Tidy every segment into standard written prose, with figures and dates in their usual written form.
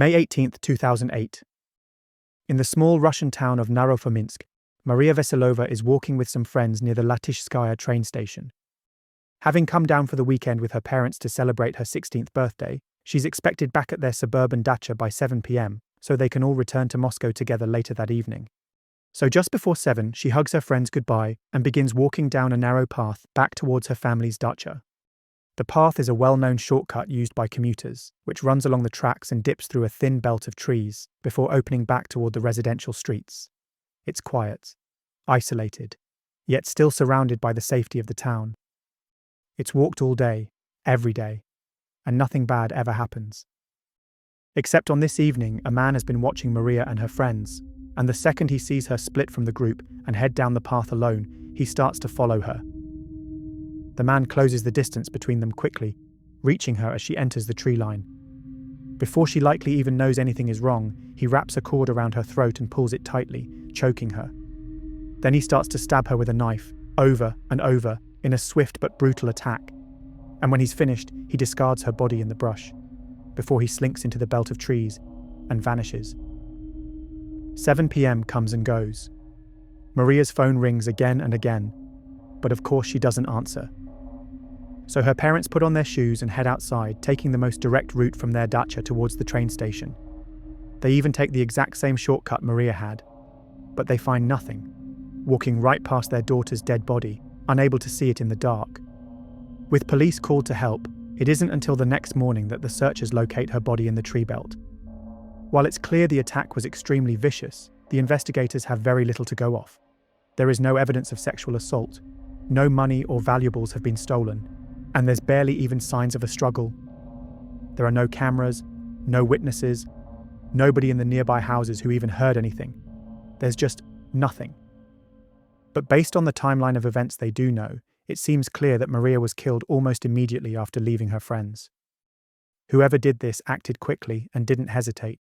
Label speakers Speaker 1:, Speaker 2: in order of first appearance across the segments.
Speaker 1: May 18, 2008. In the small Russian town of Naro-Fominsk, Maria Veselova is walking with some friends near the Latishskaya train station. Having come down for the weekend with her parents to celebrate her 16th birthday, she's expected back at their suburban dacha by 7 p.m, so they can all return to Moscow together later that evening. So just before 7, she hugs her friends goodbye and begins walking down a narrow path back towards her family's dacha. The path is a well-known shortcut used by commuters, which runs along the tracks and dips through a thin belt of trees before opening back toward the residential streets. It's quiet, isolated, yet still surrounded by the safety of the town. It's walked all day, every day, and nothing bad ever happens. Except on this evening, a man has been watching Maria and her friends, and the second he sees her split from the group and head down the path alone, he starts to follow her. The man closes the distance between them quickly, reaching her as she enters the tree line. Before she likely even knows anything is wrong, he wraps a cord around her throat and pulls it tightly, choking her. Then he starts to stab her with a knife, over and over, in a swift but brutal attack. And when he's finished, he discards her body in the brush, before he slinks into the belt of trees and vanishes. 7 p.m. comes and goes. Maria's phone rings again and again, but of course she doesn't answer. So her parents put on their shoes and head outside, taking the most direct route from their dacha towards the train station. They even take the exact same shortcut Maria had, but they find nothing, walking right past their daughter's dead body, unable to see it in the dark. With police called to help, it isn't until the next morning that the searchers locate her body in the tree belt. While it's clear the attack was extremely vicious, the investigators have very little to go off. There is no evidence of sexual assault, no money or valuables have been stolen, and there's barely even signs of a struggle. There are no cameras, no witnesses, nobody in the nearby houses who even heard anything. There's just nothing. But based on the timeline of events they do know, it seems clear that Maria was killed almost immediately after leaving her friends. Whoever did this acted quickly and didn't hesitate.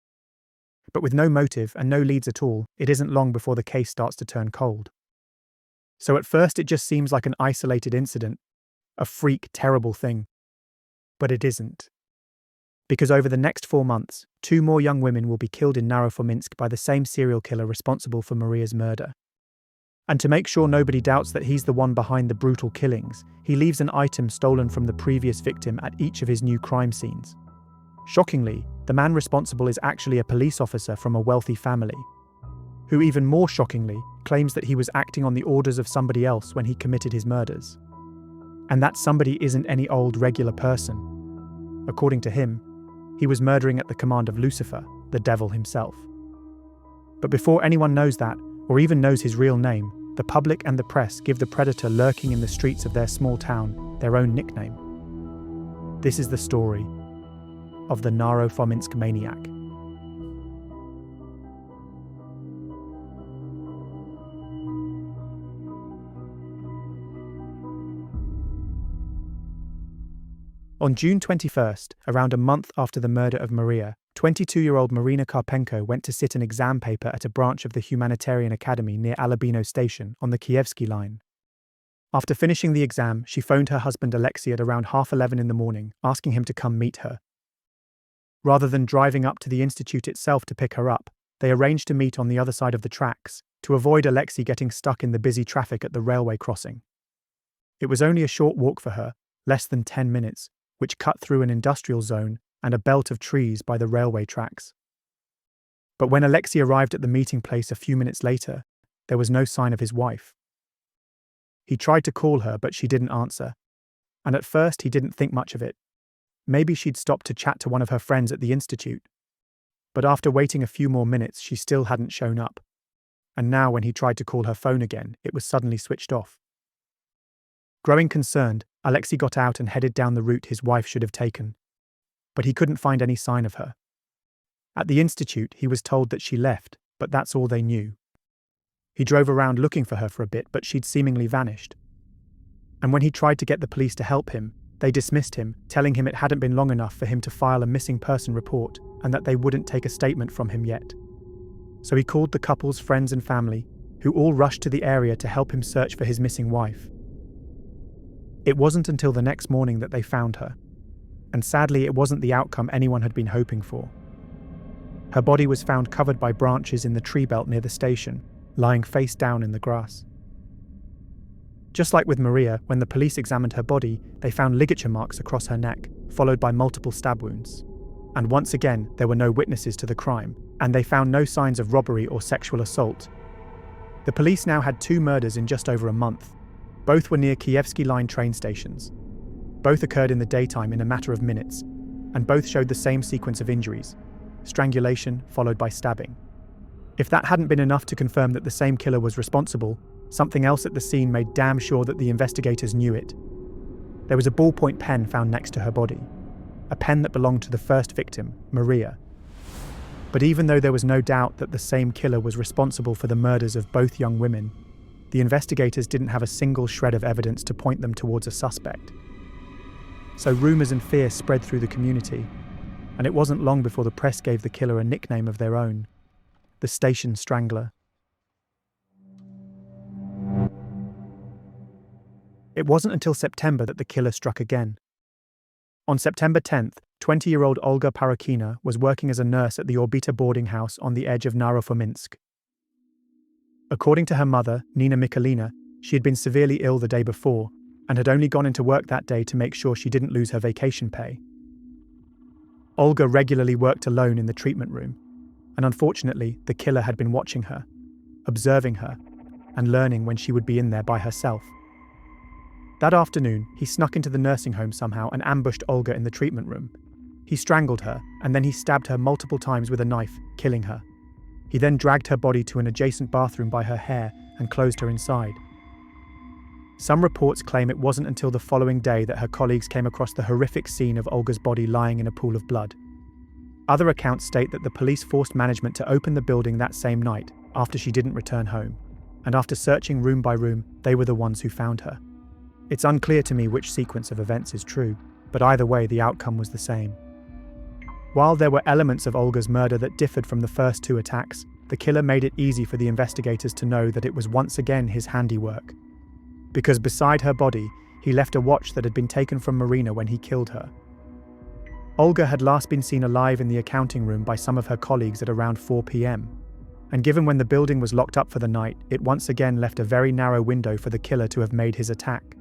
Speaker 1: But with no motive and no leads at all, it isn't long before the case starts to turn cold. So at first it just seems like an isolated incident, a freak, terrible thing. But it isn't. Because over the next 4 months, 2 more young women will be killed in Naro-Fominsk by the same serial killer responsible for Maria's murder. And to make sure nobody doubts that he's the one behind the brutal killings, he leaves an item stolen from the previous victim at each of his new crime scenes. Shockingly, the man responsible is actually a police officer from a wealthy family, who even more shockingly claims that he was acting on the orders of somebody else when he committed his murders. And that somebody isn't any old regular person. According to him, he was murdering at the command of Lucifer, the devil himself. But before anyone knows that, or even knows his real name, the public and the press give the predator lurking in the streets of their small town their own nickname. This is the story of the Naro-Fominsk Maniac. On June 21st, around a month after the murder of Maria, 22-year-old Marina Karpenko went to sit an exam paper at a branch of the Humanitarian Academy near Alabino Station on the Kievsky line. After finishing the exam, she phoned her husband Alexei at around 11:30 in the morning, asking him to come meet her. Rather than driving up to the institute itself to pick her up, they arranged to meet on the other side of the tracks, to avoid Alexei getting stuck in the busy traffic at the railway crossing. It was only a short walk for her, less than 10 minutes, which cut through an industrial zone and a belt of trees by the railway tracks. But when Alexei arrived at the meeting place a few minutes later, there was no sign of his wife. He tried to call her, but she didn't answer, and at first he didn't think much of it. Maybe she'd stopped to chat to one of her friends at the institute. But after waiting a few more minutes, she still hadn't shown up, and now when he tried to call her phone again, it was suddenly switched off. Growing concerned, Alexei got out and headed down the route his wife should have taken, but he couldn't find any sign of her. At the institute, he was told that she left, but that's all they knew. He drove around looking for her for a bit, but she'd seemingly vanished. And when he tried to get the police to help him, they dismissed him, telling him it hadn't been long enough for him to file a missing person report and that they wouldn't take a statement from him yet. So he called the couple's friends and family, who all rushed to the area to help him search for his missing wife. It wasn't until the next morning that they found her, and sadly it wasn't the outcome anyone had been hoping for. Her body was found covered by branches in the tree belt near the station, lying face down in the grass. Just like with Maria, when the police examined her body, they found ligature marks across her neck, followed by multiple stab wounds. And once again, there were no witnesses to the crime, and they found no signs of robbery or sexual assault. The police now had 2 murders in just over a month. Both were near Kievsky Line train stations. Both occurred in the daytime in a matter of minutes, and both showed the same sequence of injuries: strangulation followed by stabbing. If that hadn't been enough to confirm that the same killer was responsible, something else at the scene made damn sure that the investigators knew it. There was a ballpoint pen found next to her body, a pen that belonged to the first victim, Maria. But even though there was no doubt that the same killer was responsible for the murders of both young women, the investigators didn't have a single shred of evidence to point them towards a suspect. So rumours and fear spread through the community, and it wasn't long before the press gave the killer a nickname of their own: the Station Strangler. It wasn't until September that the killer struck again. On September 10th, 20-year-old Olga Parokina was working as a nurse at the Orbita boarding house on the edge of Naro-Fominsk. According to her mother, Nina Mikulina, she had been severely ill the day before and had only gone into work that day to make sure she didn't lose her vacation pay. Olga regularly worked alone in the treatment room, and unfortunately, the killer had been watching her, observing her, and learning when she would be in there by herself. That afternoon, he snuck into the nursing home somehow and ambushed Olga in the treatment room. He strangled her, and then he stabbed her multiple times with a knife, killing her. He then dragged her body to an adjacent bathroom by her hair and closed her inside. Some reports claim it wasn't until the following day that her colleagues came across the horrific scene of Olga's body lying in a pool of blood. Other accounts state that the police forced management to open the building that same night after she didn't return home, and after searching room by room, they were the ones who found her. It's unclear to me which sequence of events is true, but either way the outcome was the same. While there were elements of Olga's murder that differed from the first 2 attacks, the killer made it easy for the investigators to know that it was once again his handiwork. Because beside her body, he left a watch that had been taken from Marina when he killed her. Olga had last been seen alive in the accounting room by some of her colleagues at around 4 p.m. And given when the building was locked up for the night, it once again left a very narrow window for the killer to have made his attack.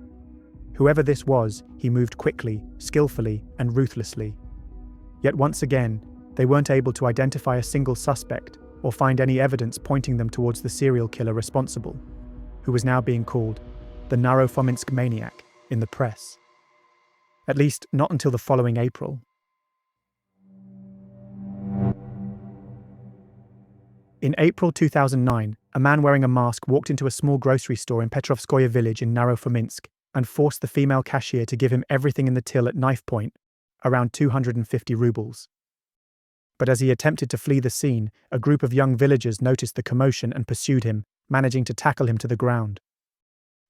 Speaker 1: Whoever this was, he moved quickly, skillfully, and ruthlessly. Yet once again, they weren't able to identify a single suspect or find any evidence pointing them towards the serial killer responsible, who was now being called the Naro-Fominsk Maniac in the press. At least not until the following April. In April 2009, a man wearing a mask walked into a small grocery store in Petrovskoye village in Naro-Fominsk and forced the female cashier to give him everything in the till at knife point, around 250 rubles. But as he attempted to flee the scene, a group of young villagers noticed the commotion and pursued him, managing to tackle him to the ground.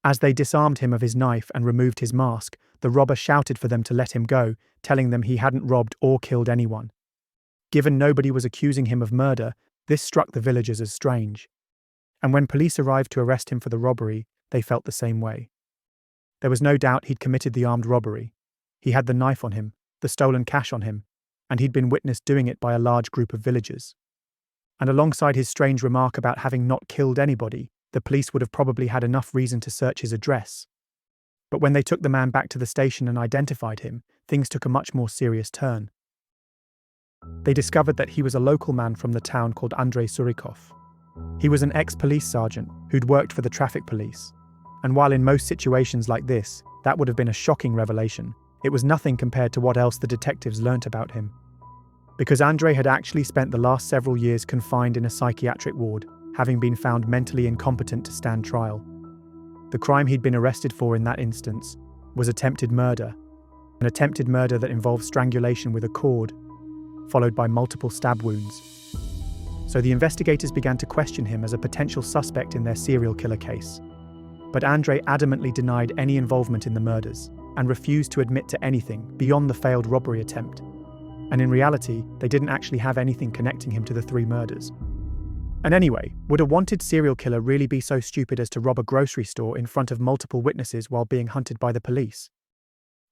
Speaker 1: As they disarmed him of his knife and removed his mask, the robber shouted for them to let him go, telling them he hadn't robbed or killed anyone. Given nobody was accusing him of murder, this struck the villagers as strange. And when police arrived to arrest him for the robbery, they felt the same way. There was no doubt he'd committed the armed robbery. He had the knife on him, the stolen cash on him, and he'd been witnessed doing it by a large group of villagers. And alongside his strange remark about having not killed anybody, the police would have probably had enough reason to search his address. But when they took the man back to the station and identified him, things took a much more serious turn. They discovered that he was a local man from the town called Andrei Surikov. He was an ex-police sergeant who'd worked for the traffic police. And while in most situations like this, that would have been a shocking revelation, it was nothing compared to what else the detectives learnt about him. Because Andrei had actually spent the last several years confined in a psychiatric ward, having been found mentally incompetent to stand trial. The crime he'd been arrested for in that instance was attempted murder, an attempted murder that involved strangulation with a cord, followed by multiple stab wounds. So the investigators began to question him as a potential suspect in their serial killer case. But Andrei adamantly denied any involvement in the murders and refused to admit to anything beyond the failed robbery attempt. And in reality, they didn't actually have anything connecting him to the 3 murders. And anyway, would a wanted serial killer really be so stupid as to rob a grocery store in front of multiple witnesses while being hunted by the police?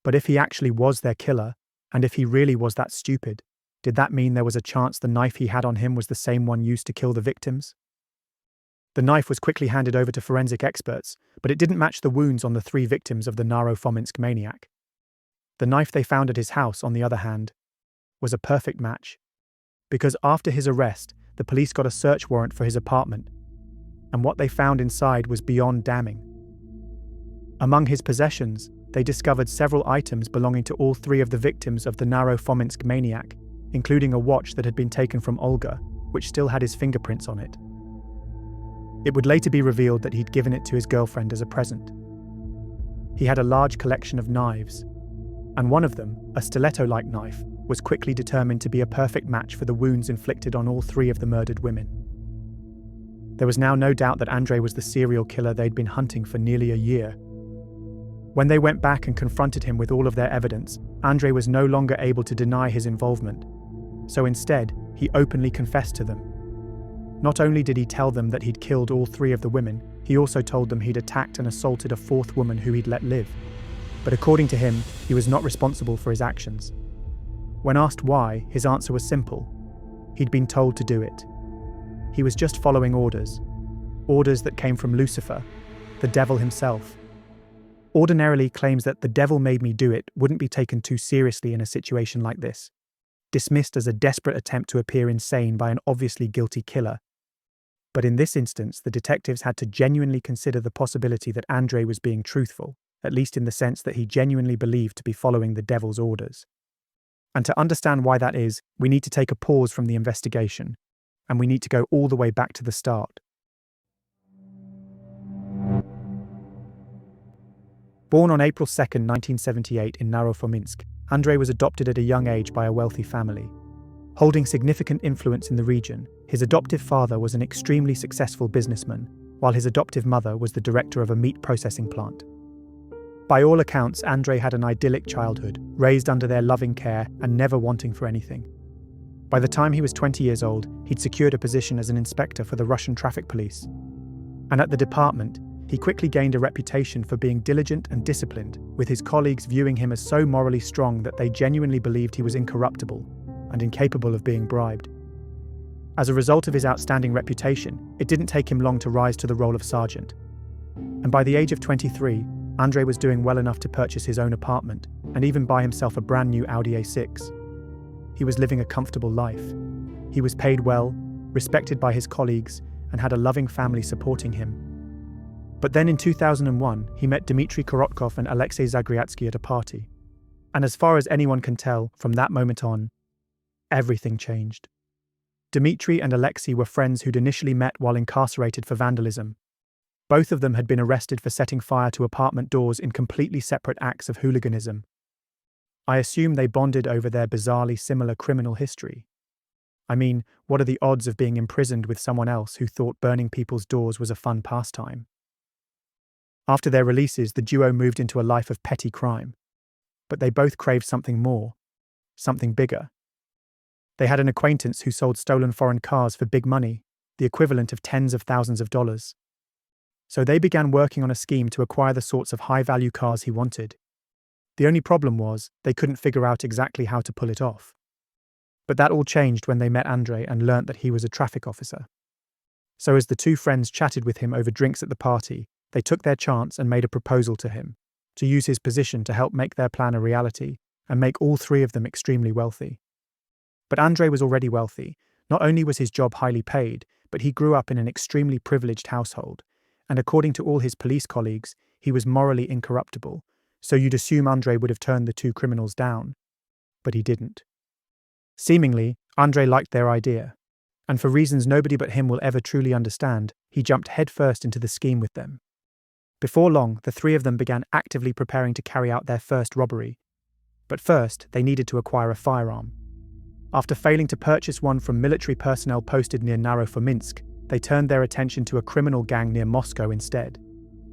Speaker 1: But if he actually was their killer, and if he really was that stupid, did that mean there was a chance the knife he had on him was the same one used to kill the victims? The knife was quickly handed over to forensic experts, but it didn't match the wounds on the 3 victims of the Naro-Fominsk Maniac. The knife they found at his house, on the other hand, was a perfect match. Because after his arrest, the police got a search warrant for his apartment, and what they found inside was beyond damning. Among his possessions, they discovered several items belonging to all 3 of the victims of the Naro-Fominsk Maniac, including a watch that had been taken from Olga, which still had his fingerprints on it. It would later be revealed that he'd given it to his girlfriend as a present. He had a large collection of knives, and one of them, a stiletto-like knife, was quickly determined to be a perfect match for the wounds inflicted on all 3 of the murdered women. There was now no doubt that Andrei was the serial killer they'd been hunting for nearly a year. When they went back and confronted him with all of their evidence, Andrei was no longer able to deny his involvement. So instead, he openly confessed to them. Not only did he tell them that he'd killed all 3 of the women, he also told them he'd attacked and assaulted a 4th woman who he'd let live. But according to him, he was not responsible for his actions. When asked why, his answer was simple. He'd been told to do it. He was just following orders. Orders that came from Lucifer, the devil himself. Ordinarily, claims that the devil made me do it wouldn't be taken too seriously in a situation like this, dismissed as a desperate attempt to appear insane by an obviously guilty killer. But in this instance, the detectives had to genuinely consider the possibility that Andrei was being truthful, at least in the sense that he genuinely believed to be following the devil's orders. And to understand why that is, we need to take a pause from the investigation, and we need to go all the way back to the start. Born on April 2, 1978 in Naro-Fominsk, Andrei was adopted at a young age by a wealthy family. Holding significant influence in the region, his adoptive father was an extremely successful businessman, while his adoptive mother was the director of a meat processing plant. By all accounts, Andrei had an idyllic childhood, raised under their loving care and never wanting for anything. By the time he was 20 years old, he'd secured a position as an inspector for the Russian traffic police. And at the department, he quickly gained a reputation for being diligent and disciplined, with his colleagues viewing him as so morally strong that they genuinely believed he was incorruptible and incapable of being bribed. As a result of his outstanding reputation, it didn't take him long to rise to the role of sergeant. And by the age of 23, Andrei was doing well enough to purchase his own apartment and even buy himself a brand new Audi A6. He was living a comfortable life. He was paid well, respected by his colleagues, and had a loving family supporting him. But then in 2001, he met Dmitry Korotkov and Alexei Zagriatsky at a party. And as far as anyone can tell, from that moment on, everything changed. Dmitry and Alexei were friends who'd initially met while incarcerated for vandalism. Both of them had been arrested for setting fire to apartment doors in completely separate acts of hooliganism. I assume they bonded over their bizarrely similar criminal history. I mean, what are the odds of being imprisoned with someone else who thought burning people's doors was a fun pastime? After their releases, the duo moved into a life of petty crime. But they both craved something more, something bigger. They had an acquaintance who sold stolen foreign cars for big money, the equivalent of tens of thousands of dollars. So they began working on a scheme to acquire the sorts of high-value cars he wanted. The only problem was, they couldn't figure out exactly how to pull it off. But that all changed when they met Andrei and learnt that he was a traffic officer. So as the two friends chatted with him over drinks at the party, they took their chance and made a proposal to him, to use his position to help make their plan a reality and make all 3 of them extremely wealthy. But Andrei was already wealthy. Not only was his job highly paid, but he grew up in an extremely privileged household, and according to all his police colleagues, he was morally incorruptible, so you'd assume Andrei would have turned the 2 criminals down. But he didn't. Seemingly, Andrei liked their idea, and for reasons nobody but him will ever truly understand, he jumped headfirst into the scheme with them. Before long, the 3 of them began actively preparing to carry out their first robbery. But first, they needed to acquire a firearm. After failing to purchase one from military personnel posted near Naro-Fominsk, they turned their attention to a criminal gang near Moscow instead.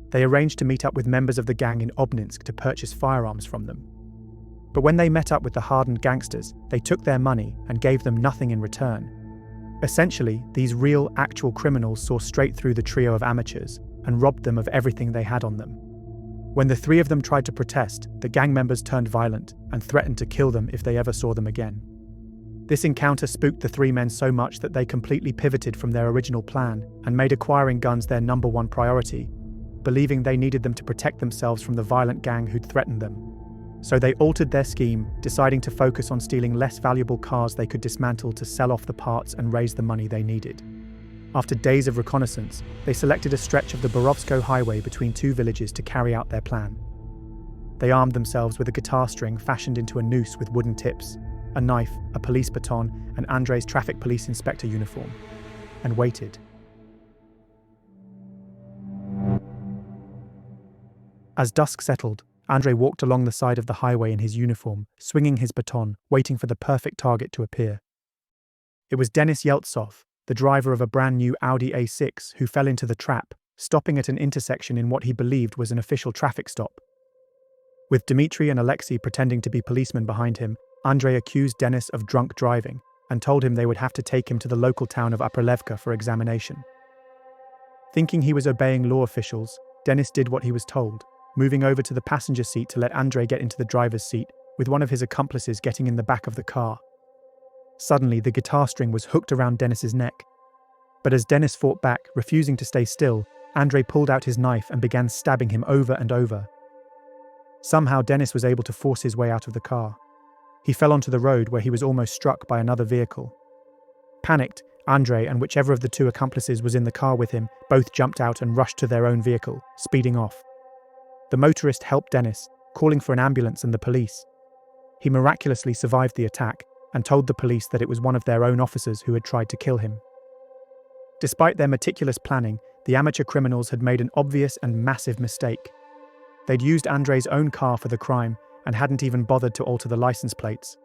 Speaker 1: They arranged to meet up with members of the gang in Obninsk to purchase firearms from them. But when they met up with the hardened gangsters, they took their money and gave them nothing in return. Essentially, these real, actual criminals saw straight through the trio of amateurs and robbed them of everything they had on them. When the 3 of them tried to protest, the gang members turned violent and threatened to kill them if they ever saw them again. This encounter spooked the three men so much that they completely pivoted from their original plan and made acquiring guns their number one priority, believing they needed them to protect themselves from the violent gang who'd threatened them. So they altered their scheme, deciding to focus on stealing less valuable cars they could dismantle to sell off the parts and raise the money they needed. After days of reconnaissance, they selected a stretch of the Borovsko highway between two villages to carry out their plan. They armed themselves with a guitar string fashioned into a noose with wooden tips, a knife, a police baton, and Andrei's traffic police inspector uniform, and waited. As dusk settled, Andrei walked along the side of the highway in his uniform, swinging his baton, waiting for the perfect target to appear. It was Denis Yeltsov, the driver of a brand new Audi A6, who fell into the trap, stopping at an intersection in what he believed was an official traffic stop. With Dmitry and Alexei pretending to be policemen behind him, Andrei accused Denis of drunk driving and told him they would have to take him to the local town of Upperlevka for examination. Thinking he was obeying law officials, Denis did what he was told, moving over to the passenger seat to let Andrei get into the driver's seat, with one of his accomplices getting in the back of the car. Suddenly, the guitar string was hooked around Denis's neck. But as Denis fought back, refusing to stay still, Andrei pulled out his knife and began stabbing him over and over. Somehow, Denis was able to force his way out of the car. He fell onto the road where he was almost struck by another vehicle. Panicked, Andrei and whichever of the two accomplices was in the car with him both jumped out and rushed to their own vehicle, speeding off. The motorist helped Denis, calling for an ambulance and the police. He miraculously survived the attack and told the police that it was one of their own officers who had tried to kill him. Despite their meticulous planning, the amateur criminals had made an obvious and massive mistake. They'd used Andrei's own car for the crime and hadn't even bothered to alter the license plates.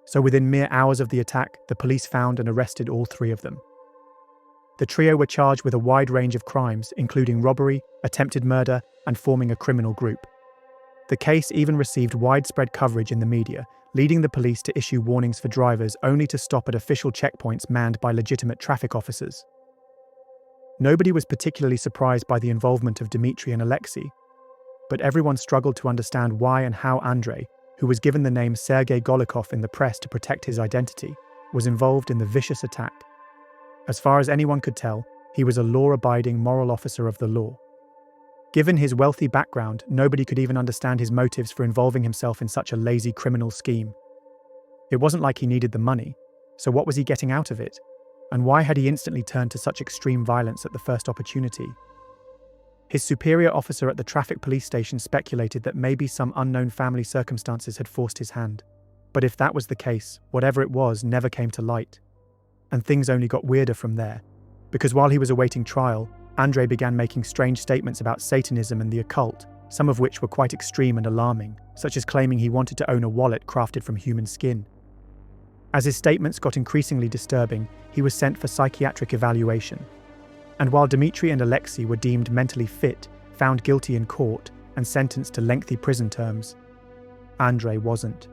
Speaker 1: So within mere hours of the attack, the police found and arrested all three of them. The trio were charged with a wide range of crimes, including robbery, attempted murder, and forming a criminal group. The case even received widespread coverage in the media, leading the police to issue warnings for drivers only to stop at official checkpoints manned by legitimate traffic officers. Nobody was particularly surprised by the involvement of Dmitry and Alexei, but everyone struggled to understand why and how Andrei, who was given the name Sergei Golikov in the press to protect his identity, was involved in the vicious attack. As far as anyone could tell, he was a law-abiding moral officer of the law. Given his wealthy background, nobody could even understand his motives for involving himself in such a lazy criminal scheme. It wasn't like he needed the money, so what was he getting out of it? And why had he instantly turned to such extreme violence at the first opportunity? His superior officer at the traffic police station speculated that maybe some unknown family circumstances had forced his hand. But if that was the case, whatever it was never came to light. And things only got weirder from there, because while he was awaiting trial, Andrei began making strange statements about Satanism and the occult, some of which were quite extreme and alarming, such as claiming he wanted to own a wallet crafted from human skin. As his statements got increasingly disturbing, he was sent for psychiatric evaluation. And while Dmitry and Alexei were deemed mentally fit, found guilty in court, and sentenced to lengthy prison terms, Andrei wasn't.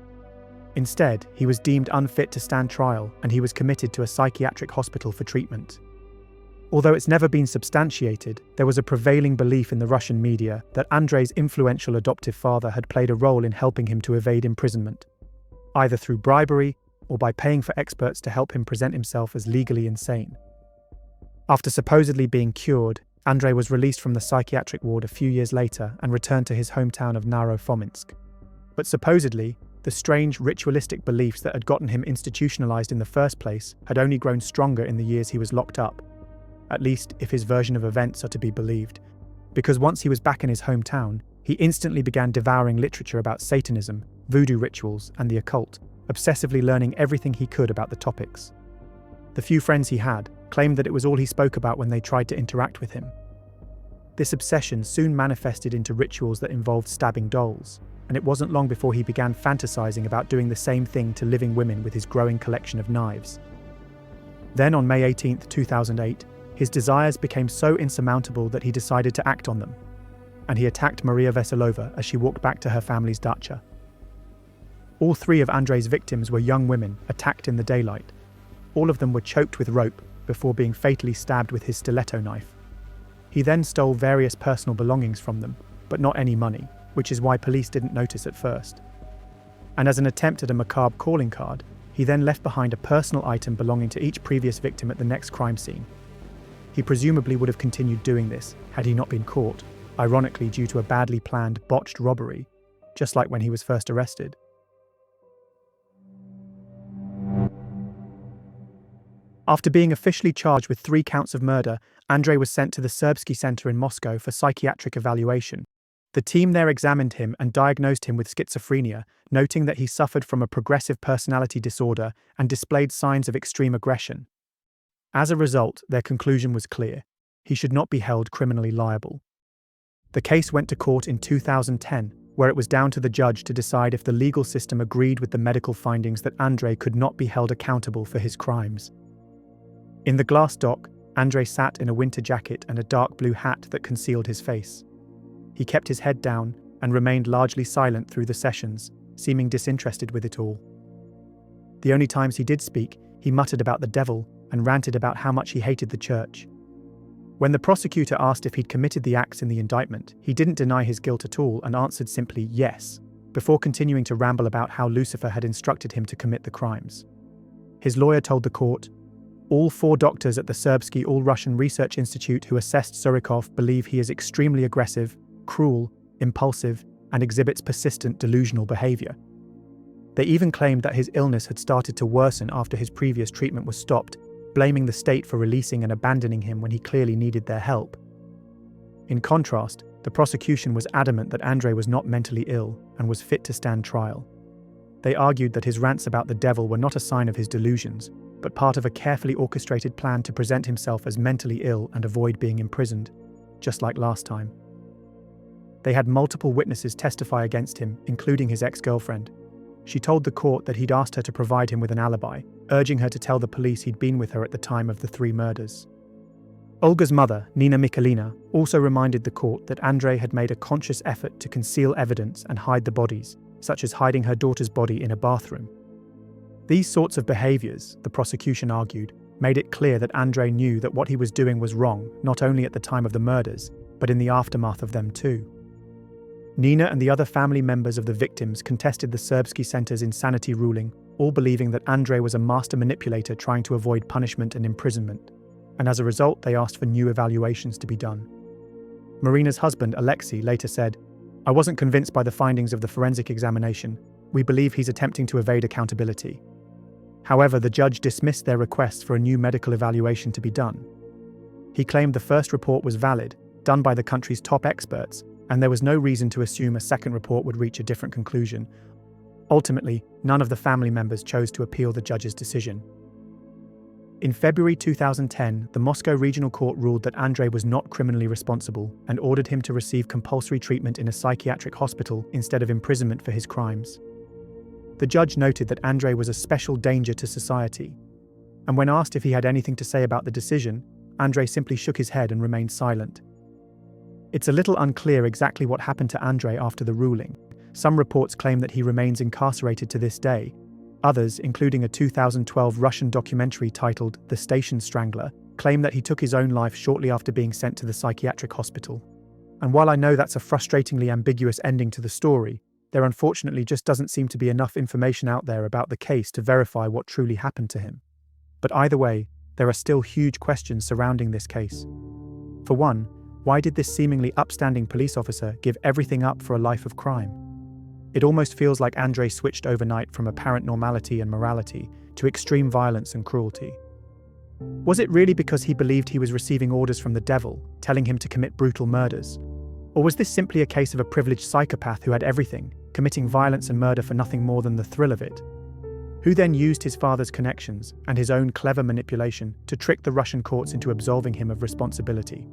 Speaker 1: Instead, he was deemed unfit to stand trial and he was committed to a psychiatric hospital for treatment. Although it's never been substantiated, there was a prevailing belief in the Russian media that Andrei's influential adoptive father had played a role in helping him to evade imprisonment, either through bribery or by paying for experts to help him present himself as legally insane. After supposedly being cured, Andrei was released from the psychiatric ward a few years later and returned to his hometown of Naro-Fominsk. But supposedly, the strange ritualistic beliefs that had gotten him institutionalized in the first place had only grown stronger in the years he was locked up, at least if his version of events are to be believed, because once he was back in his hometown, he instantly began devouring literature about Satanism, voodoo rituals, and the occult, obsessively learning everything he could about the topics. The few friends he had claimed that it was all he spoke about when they tried to interact with him. This obsession soon manifested into rituals that involved stabbing dolls, and it wasn't long before he began fantasizing about doing the same thing to living women with his growing collection of knives. Then on May 18, 2008, his desires became so insurmountable that he decided to act on them, and he attacked Maria Veselova as she walked back to her family's dacha. All three of Andrei's victims were young women attacked in the daylight. All of them were choked with rope before being fatally stabbed with his stiletto knife. He then stole various personal belongings from them, but not any money, which is why police didn't notice at first. And as an attempt at a macabre calling card, He then left behind a personal item belonging to each previous victim at the next crime scene. He presumably would have continued doing this had he not been caught, ironically due to a badly planned, botched robbery, just like when he was first arrested. After being officially charged with 3 counts of murder, Andrei was sent to the Serbsky Center in Moscow for psychiatric evaluation. The team there examined him and diagnosed him with schizophrenia, noting that he suffered from a progressive personality disorder and displayed signs of extreme aggression. As a result, their conclusion was clear: he should not be held criminally liable. The case went to court in 2010, where it was down to the judge to decide if the legal system agreed with the medical findings that Andrei could not be held accountable for his crimes. In the glass dock, Andrei sat in a winter jacket and a dark blue hat that concealed his face. He kept his head down and remained largely silent through the sessions, seeming disinterested with it all. The only times he did speak, he muttered about the devil and ranted about how much he hated the church. When the prosecutor asked if he'd committed the acts in the indictment, he didn't deny his guilt at all and answered simply yes, before continuing to ramble about how Lucifer had instructed him to commit the crimes. His lawyer told the court, "All 4 doctors at the Serbsky All-Russian Research Institute who assessed Surikov believe he is extremely aggressive, cruel, impulsive, and exhibits persistent delusional behavior." They even claimed that his illness had started to worsen after his previous treatment was stopped, blaming the state for releasing and abandoning him when he clearly needed their help. In contrast, the prosecution was adamant that Andrei was not mentally ill and was fit to stand trial. They argued that his rants about the devil were not a sign of his delusions, but part of a carefully orchestrated plan to present himself as mentally ill and avoid being imprisoned, just like last time. They had multiple witnesses testify against him, including his ex-girlfriend. She told the court that he'd asked her to provide him with an alibi, urging her to tell the police he'd been with her at the time of the 3 murders. Olga's mother, Nina Mikhalina, also reminded the court that Andrei had made a conscious effort to conceal evidence and hide the bodies, such as hiding her daughter's body in a bathroom. These sorts of behaviours, the prosecution argued, made it clear that Andrei knew that what he was doing was wrong, not only at the time of the murders, but in the aftermath of them too. Nina and the other family members of the victims contested the Serbsky Center's insanity ruling, all believing that Andrei was a master manipulator trying to avoid punishment and imprisonment, and as a result they asked for new evaluations to be done. Marina's husband, Alexei, later said, "I wasn't convinced by the findings of the forensic examination. We believe he's attempting to evade accountability." However, the judge dismissed their requests for a new medical evaluation to be done. He claimed the first report was valid, done by the country's top experts, and there was no reason to assume a second report would reach a different conclusion. Ultimately, none of the family members chose to appeal the judge's decision. In February 2010, the Moscow Regional Court ruled that Andrei was not criminally responsible and ordered him to receive compulsory treatment in a psychiatric hospital instead of imprisonment for his crimes. The judge noted that Andrei was a special danger to society, and when asked if he had anything to say about the decision, Andrei simply shook his head and remained silent. It's a little unclear exactly what happened to Andrei after the ruling. Some reports claim that he remains incarcerated to this day. Others, including a 2012 Russian documentary titled The Station Strangler, claim that he took his own life shortly after being sent to the psychiatric hospital. And while I know that's a frustratingly ambiguous ending to the story, there unfortunately just doesn't seem to be enough information out there about the case to verify what truly happened to him. But either way, there are still huge questions surrounding this case. For one, why did this seemingly upstanding police officer give everything up for a life of crime? It almost feels like Andrei switched overnight from apparent normality and morality to extreme violence and cruelty. Was it really because he believed he was receiving orders from the devil, telling him to commit brutal murders? Or was this simply a case of a privileged psychopath who had everything, committing violence and murder for nothing more than the thrill of it? Who then used his father's connections and his own clever manipulation to trick the Russian courts into absolving him of responsibility?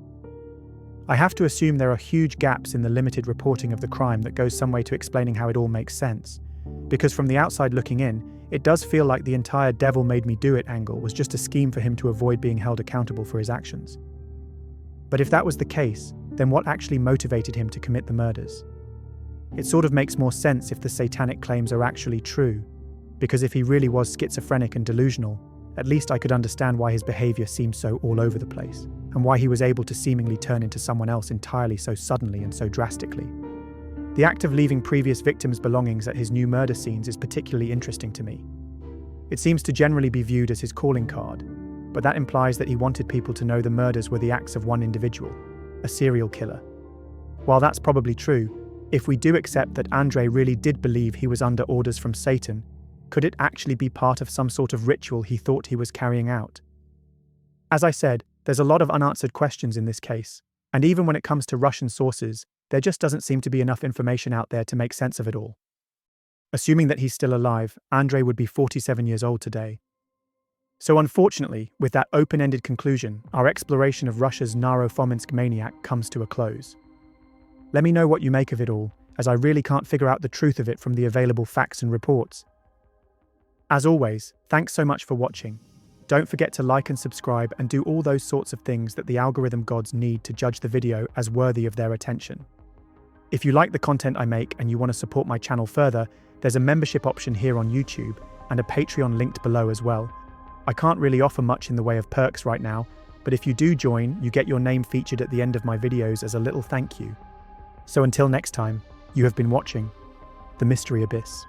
Speaker 1: I have to assume there are huge gaps in the limited reporting of the crime that goes some way to explaining how it all makes sense. Because from the outside looking in, it does feel like the entire devil made me do it angle was just a scheme for him to avoid being held accountable for his actions. But if that was the case, then what actually motivated him to commit the murders? It sort of makes more sense if the satanic claims are actually true, because if he really was schizophrenic and delusional, at least I could understand why his behavior seemed so all over the place, and why he was able to seemingly turn into someone else entirely so suddenly and so drastically. The act of leaving previous victims' belongings at his new murder scenes is particularly interesting to me. It seems to generally be viewed as his calling card, but that implies that he wanted people to know the murders were the acts of one individual, a serial killer. While that's probably true, if we do accept that Andrei really did believe he was under orders from Satan, could it actually be part of some sort of ritual he thought he was carrying out? As I said, there's a lot of unanswered questions in this case, and even when it comes to Russian sources, there just doesn't seem to be enough information out there to make sense of it all. Assuming that he's still alive, Andrei would be 47 years old today. So unfortunately, with that open-ended conclusion, our exploration of Russia's Naro-Fominsk Maniac comes to a close. Let me know what you make of it all, as I really can't figure out the truth of it from the available facts and reports. As always, thanks so much for watching. Don't forget to like and subscribe and do all those sorts of things that the algorithm gods need to judge the video as worthy of their attention. If you like the content I make and you want to support my channel further, there's a membership option here on YouTube and a Patreon linked below as well. I can't really offer much in the way of perks right now, but if you do join, you get your name featured at the end of my videos as a little thank you. So until next time, you have been watching The Mystery Abyss.